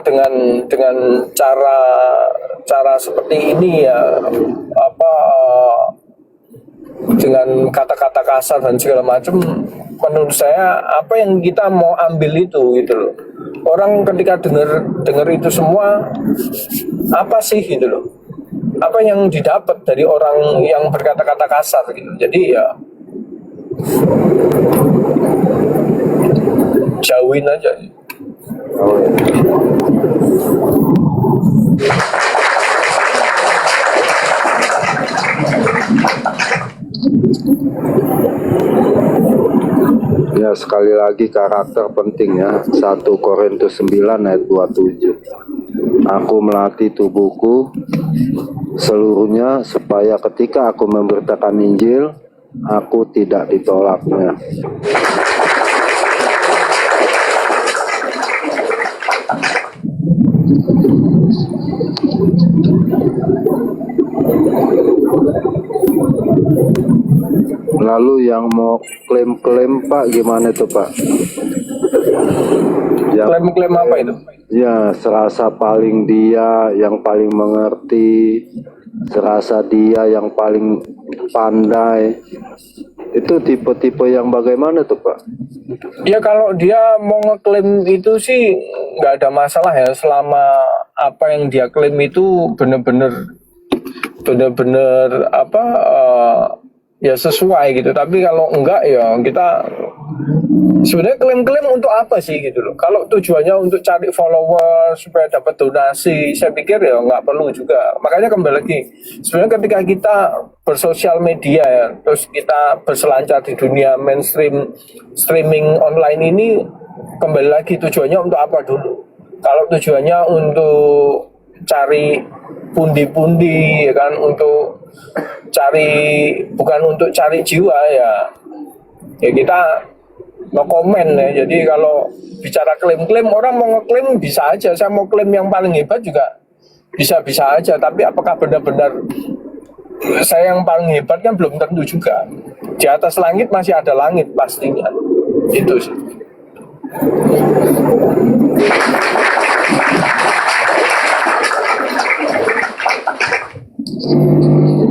dengan cara seperti ini ya dengan kata-kata kasar dan segala macam, menurut saya apa yang kita mau ambil itu gitu loh. Orang ketika dengar itu semua apa sih gitu loh. Apa yang didapat dari orang yang berkata-kata kasar gitu. Jadi ya jauhin aja. Ya sekali lagi karakter penting ya. 1 Korintus 9 ayat 27. Aku melatih tubuhku seluruhnya supaya ketika aku memberitakan Injil, aku tidak ditolaknya. Lalu yang mau klaim-klaim Pak gimana tuh Pak? Klaim-klaim apa itu? Ya serasa paling dia yang paling mengerti, serasa dia yang paling pandai. Itu tipe-tipe yang bagaimana tuh Pak? Ya kalau dia mau ngeklaim itu sih nggak ada masalah ya, selama apa yang dia klaim itu benar-benar ya sesuai gitu. Tapi kalau enggak ya kita sebenarnya klaim-klaim untuk apa sih gitu loh. Kalau tujuannya untuk cari follower supaya dapat donasi, saya pikir ya nggak perlu juga. Makanya kembali lagi, sebenarnya ketika kita bersosial media ya, terus kita berselancar di dunia mainstream streaming online ini, kembali lagi tujuannya untuk apa dulu. Kalau tujuannya untuk cari pundi-pundi ya kan, untuk bukan untuk cari jiwa ya kita no komen ya. Jadi kalau bicara klaim-klaim, orang mau ngeklaim bisa aja, saya mau klaim yang paling hebat juga bisa-bisa aja, tapi apakah benar-benar saya yang paling hebat kan belum tentu juga. Di atas langit masih ada langit pastinya, itu sih.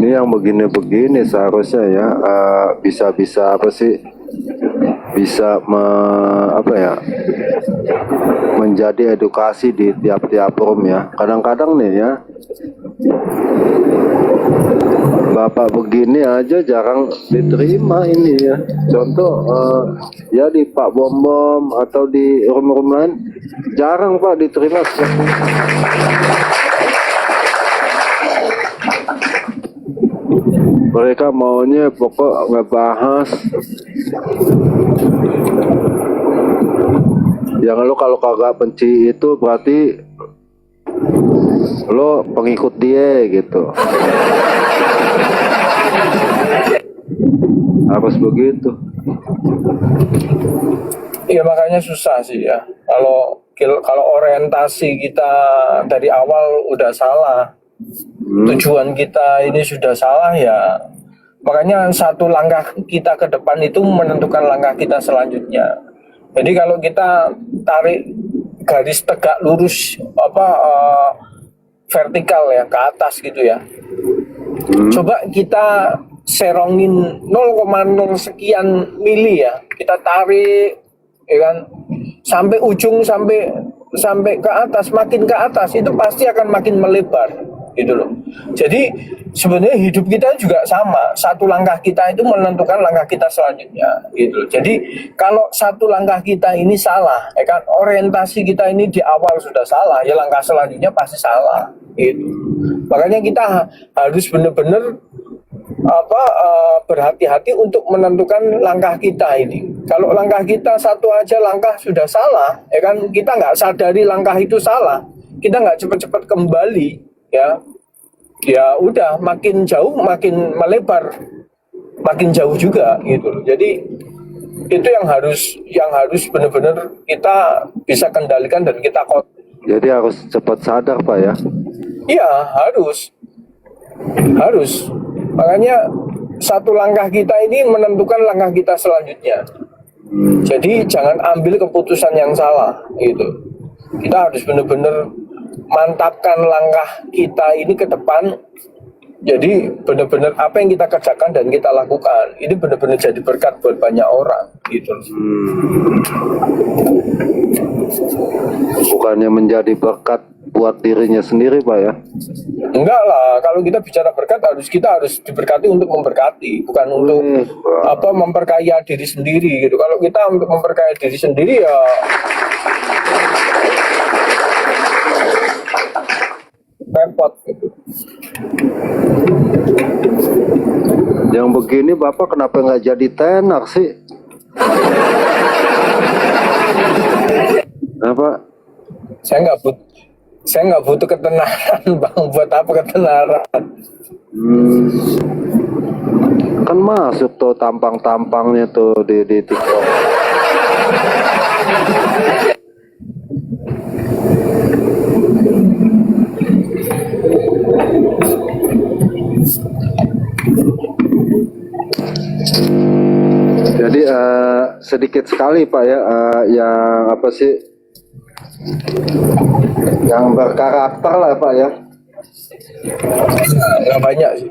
Ini yang begini-begini seharusnya ya bisa apa sih, bisa menjadi edukasi di tiap-tiap room ya. Kadang-kadang nih ya, Bapak begini aja jarang diterima ini ya. Contoh ya di Pak Bom atau di room-room lain jarang Pak diterima. Mereka maunya pokok ngebahas yang lo kalau kagak benci itu berarti lo pengikut dia gitu. Harus begitu. Iya makanya susah sih ya. Kalau orientasi kita dari awal udah salah, tujuan kita ini sudah salah ya. Makanya satu langkah kita ke depan itu menentukan langkah kita selanjutnya. Jadi kalau kita tarik garis tegak lurus vertikal ya ke atas gitu ya. Coba kita serongin 0,0 sekian mili ya. Kita tarik ya kan sampai ujung sampai ke atas, makin ke atas itu pasti akan makin melebar gitu loh. Jadi sebenarnya hidup kita juga sama, satu langkah kita itu menentukan langkah kita selanjutnya gitu loh. Jadi kalau satu langkah kita ini salah ya kan, orientasi kita ini di awal sudah salah, ya langkah selanjutnya pasti salah gitu. Makanya kita harus benar-benar berhati-hati untuk menentukan langkah kita ini. Kalau langkah kita satu aja langkah sudah salah, ya kan, kita nggak sadari langkah itu salah, kita nggak cepat-cepat kembali, ya udah makin jauh makin melebar, makin jauh juga gitu. Jadi itu yang harus benar-benar kita bisa kendalikan dan kita kontrol. Jadi harus cepat sadar Pak ya. Iya harus. Makanya satu langkah kita ini menentukan langkah kita selanjutnya. Jadi jangan ambil keputusan yang salah gitu. Kita harus benar-benar mantapkan langkah kita ini ke depan. Jadi benar-benar apa yang kita kerjakan dan kita lakukan ini benar-benar jadi berkat buat banyak orang gitu. Bukannya menjadi berkat buat dirinya sendiri Pak ya. Enggak lah, kalau kita bicara berkat kita harus diberkati untuk memberkati, bukan untuk memperkaya diri sendiri gitu. Kalau kita untuk memperkaya diri sendiri ya repot gitu. Yang begini Bapak kenapa nggak jadi tenar sih? Apa? Saya nggak butuh ketenaran bang. Buat apa ketenaran? Kan masuk tuh tampang-tampangnya tuh di TikTok. Jadi sedikit sekali Pak ya, yang apa sih, yang berkarakter lah Pak ya. Nggak banyak sih,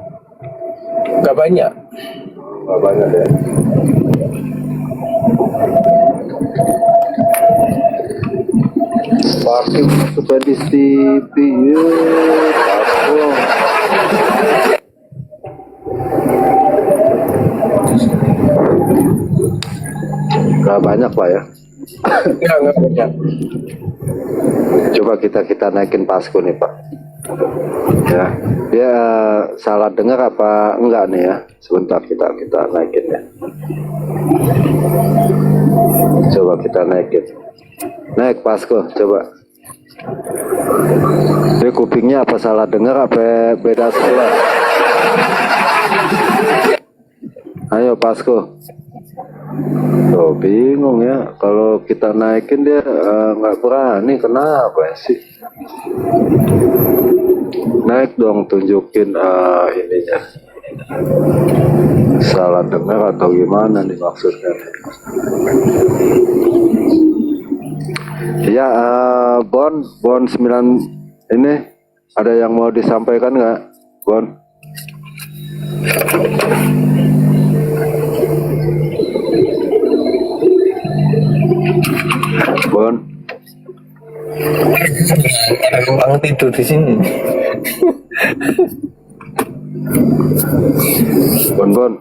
nggak banyak ya. Pakai sepeda TV ya, Pasko. Nggak banyak Pak ya. nggak banyak. Coba kita naikin Pasko nih Pak. Ya, dia salah dengar apa enggak nih ya? Sebentar kita naikin ya. Coba kita naikin. Naik Pasko, coba. Dia kupingnya apa salah dengar apa beda sebelah? Ayo Pasko. Tuh bingung ya, kalau kita naikin dia nggak berani, kenapa sih? Naik dong, tunjukin ininya. Salah dengar atau gimana nih maksudnya? Ya, Bon 9 ini ada yang mau disampaikan nggak, Bon? Bon, Ada numpang tidur di sini. Bon.